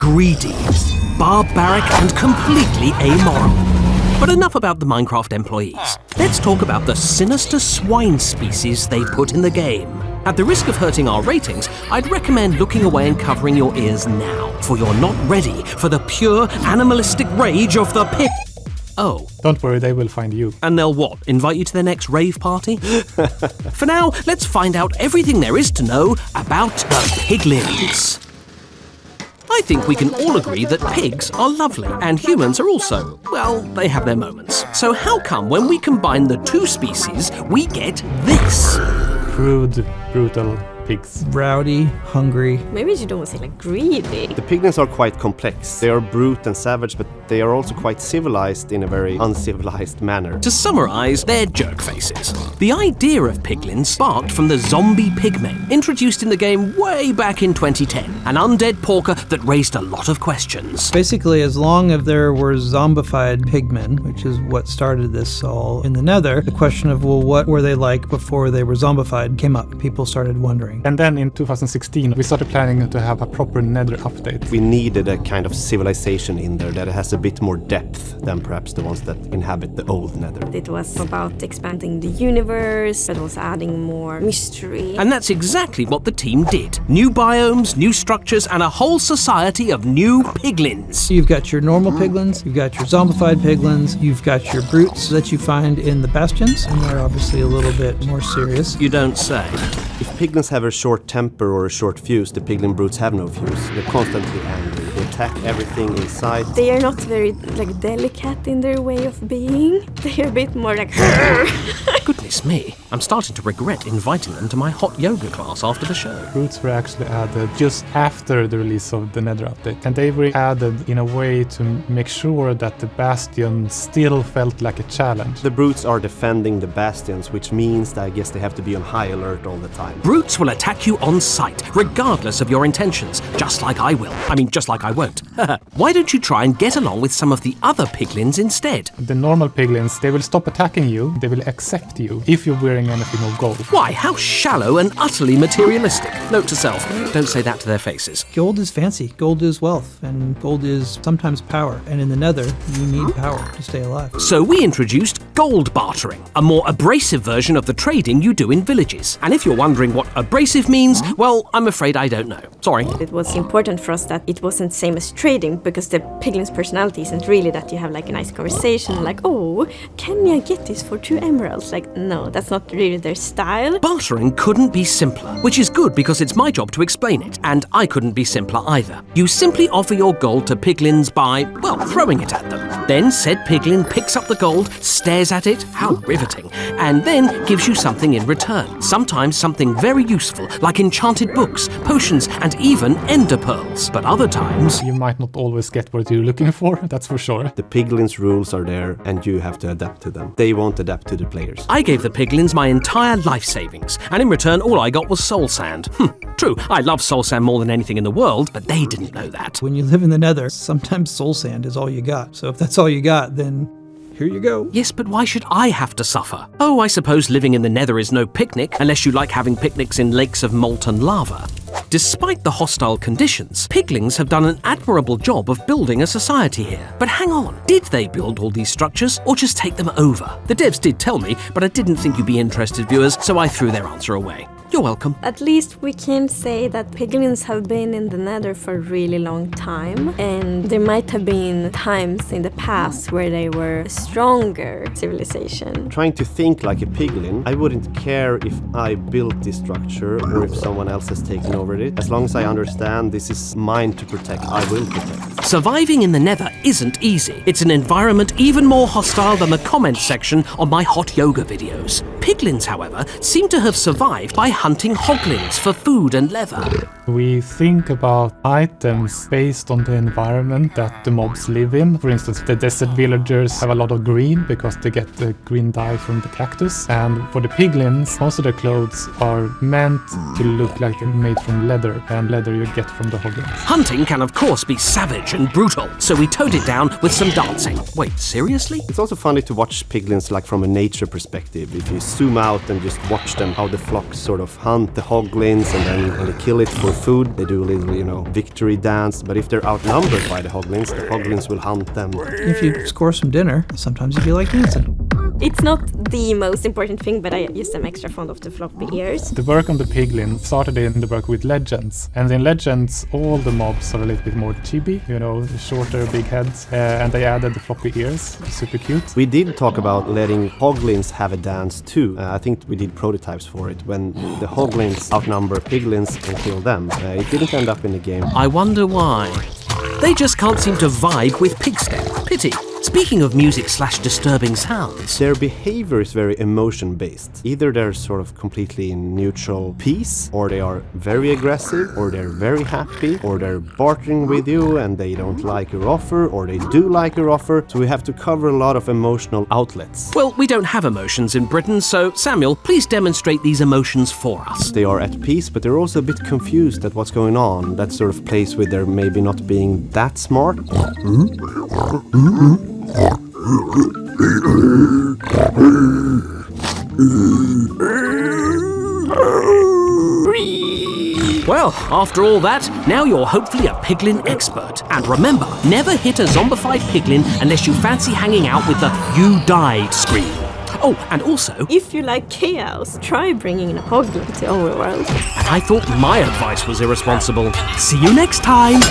greedy, barbaric, and completely amoral. But enough about the Minecraft employees. Let's talk about the sinister swine species they put in the game. At the risk of hurting our ratings, I'd recommend looking away and covering your ears now, for you're not ready for the pure animalistic rage of the pig. Oh. Don't worry, they will find you. And they'll what? Invite you to their next rave party? For now, let's find out everything there is to know about the piglins. I think we can all agree that pigs are lovely, and humans are also, well, they have their moments. So how come when we combine the two species, we get this? Crude, brutal pigs. Rowdy, hungry. Maybe you don't say like greedy. The piglins are quite complex. They are brute and savage, but they are also quite civilized in a very uncivilized manner. To summarize, they're jerk faces. The idea of piglins sparked from the zombie pigmen, introduced in the game way back in 2010, an undead porker that raised a lot of questions. Basically, as long as there were zombified pigmen, which is what started this all in the Nether, the question of, well, what were they like before they were zombified came up. People started wondering. And then in 2016, we started planning to have a proper Nether update. We needed a kind of civilization in there that has a bit more depth than perhaps the ones that inhabit the old Nether. It was about expanding the universe, but also adding more mystery. And that's exactly what the team did. New biomes, new structures, and a whole society of new piglins. You've got your normal piglins, you've got your zombified piglins, you've got your brutes that you find in the bastions, and they're obviously a little bit more serious. You don't say. If piglins have a short temper or a short fuse, the piglin brutes have no fuse. They're constantly angry. They attack everything in sight. They are not very delicate in their way of being. They're a bit more like Goodness me, I'm starting to regret inviting them to my hot yoga class after the show. Brutes were actually added just after the release of the Nether update, and they were added in a way to make sure that the bastion still felt like a challenge. The brutes are defending the bastions, which means that I guess they have to be on high alert all the time. Brutes will attack you on sight, regardless of your intentions, just like I will. I mean, just like I won't. Why don't you try and get along with some of the other piglins instead? The normal piglins, they will stop attacking you, they will accept you, if you're wearing anything of gold. Why, how shallow and utterly materialistic. Note to self, don't say that to their faces. Gold is fancy, gold is wealth, and gold is sometimes power. And in the Nether, you need power to stay alive. So we introduced gold bartering, a more abrasive version of the trading you do in villages. And if you're wondering what abrasive means, well, I'm afraid I don't know. Sorry. It was important for us that it wasn't same as trading, because the piglin's personality isn't really that you have like a nice conversation, like, oh, can I get this for 2 emeralds? Like, no, that's not really their style. Bartering couldn't be simpler, which is good because it's my job to explain it, and I couldn't be simpler either. You simply offer your gold to piglins by, well, throwing it at them. Then said piglin picks up the gold, stares at it, how riveting, and then gives you something in return. Sometimes something very useful, like enchanted books, potions, and even ender pearls. But other times, You might not always get what you're looking for, that's for sure. The piglins' rules are there, and you have to adapt to them. They won't adapt to the players. I gave the piglins my entire life savings, and in return all I got was soul sand. True, I love soul sand more than anything in the world, but they didn't know that. When you live in the Nether, sometimes soul sand is all you got. So if that's all you got, then here you go. Yes, but why should I have to suffer? Oh, I suppose living in the Nether is no picnic, unless you like having picnics in lakes of molten lava. Despite the hostile conditions, piglins have done an admirable job of building a society here. But hang on, did they build all these structures, or just take them over? The devs did tell me, but I didn't think you'd be interested, viewers, so I threw their answer away. You're welcome. At least we can say that piglins have been in the Nether for a really long time, and there might have been times in the past where they were a stronger civilization. Trying to think like a piglin, I wouldn't care if I built this structure or if someone else has taken over it. As long as I understand this is mine to protect, I will protect. Surviving in the Nether isn't easy. It's an environment even more hostile than the comments section on my hot yoga videos. Piglins, however, seem to have survived by hunting hoglins for food and leather. We think about items based on the environment that the mobs live in. For instance, the desert villagers have a lot of green because they get the green dye from the cactus. And for the piglins, most of their clothes are meant to look like they're made from leather, and leather you get from the hoglins. Hunting can of course be savage and brutal, so we toned it down with some dancing. Wait, seriously? It's also funny to watch piglins like from a nature perspective. If you zoom out and just watch them, how the flock sort of hunt the hoglins, and then when they kill it for food, they do a little, victory dance. But if they're outnumbered by the hoglins will hunt them. If you score some dinner, sometimes you feel like dancing. It's not the most important thing, but I just am extra fond of the floppy ears. The work on the piglin started in the work with legends. And in legends, all the mobs are a little bit more chibi, shorter, big heads. And they added the floppy ears. Super cute. We did talk about letting hoglins have a dance too. I think we did prototypes for it when the hoglins outnumber piglins and kill them. It didn't end up in the game. I wonder why. They just can't seem to vibe with Pigstep. Pity. Speaking of music/disturbing sounds, their behavior is very emotion-based. Either they're sort of completely in neutral peace, or they are very aggressive, or they're very happy, or they're bartering with you and they don't like your offer, or they do like your offer. So we have to cover a lot of emotional outlets. Well, we don't have emotions in Britain, so Samuel, please demonstrate these emotions for us. They are at peace, but they're also a bit confused at what's going on. That sort of plays with their maybe not being that smart. Well, after all that, now you're hopefully a piglin expert. And remember, never hit a zombified piglin unless you fancy hanging out with the "you died" scream. Oh, and also, If you like chaos, try bringing a hoglin to our world. and I thought my advice was irresponsible. See you next time!